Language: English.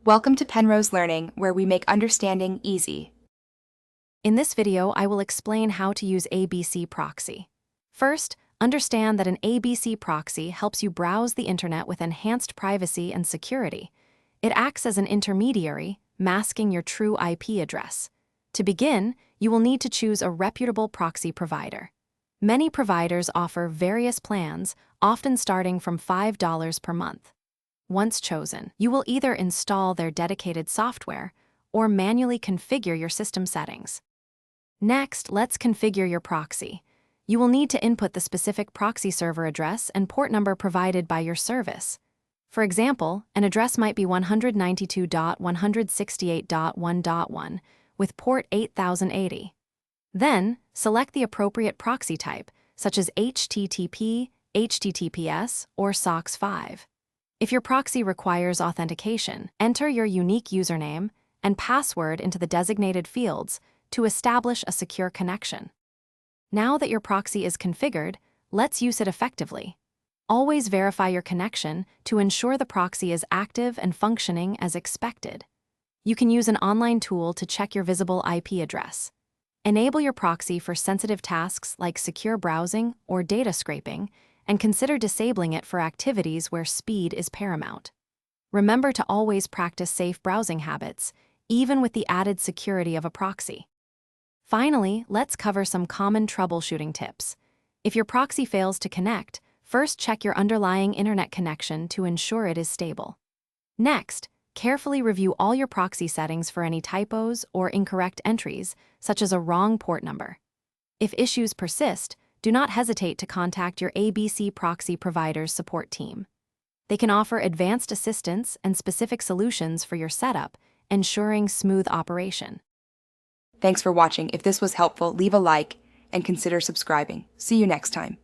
Welcome to Penrose Learning, where we make understanding easy. In this video, I will explain how to use ABC Proxy. First, understand that an ABC proxy helps you browse the internet with enhanced privacy and security. It acts as an intermediary, masking your true IP address. To begin, you will need to choose a reputable proxy provider. Many providers offer various plans, often starting from $5 per month. Once chosen, you will either install their dedicated software or manually configure your system settings. Next, let's configure your proxy. You will need to input the specific proxy server address and port number provided by your service. For example, an address might be 192.168.1.1 with port 8080. Then, select the appropriate proxy type, such as HTTP, HTTPS, or SOCKS 5. If your proxy requires authentication, enter your unique username and password into the designated fields to establish a secure connection. Now that your proxy is configured, let's use it effectively. Always verify your connection to ensure the proxy is active and functioning as expected. You can use an online tool to check your visible IP address. Enable your proxy for sensitive tasks like secure browsing or data scraping, and consider disabling it for activities where speed is paramount. Remember to always practice safe browsing habits, even with the added security of a proxy. Finally, let's cover some common troubleshooting tips. If your proxy fails to connect, first check your underlying internet connection to ensure it is stable. Next, carefully review all your proxy settings for any typos or incorrect entries, such as a wrong port number. If issues persist, do not hesitate to contact your ABC Proxy provider's support team. They can offer advanced assistance and specific solutions for your setup, ensuring smooth operation. Thanks for watching. If this was helpful, leave a like and consider subscribing. See you next time.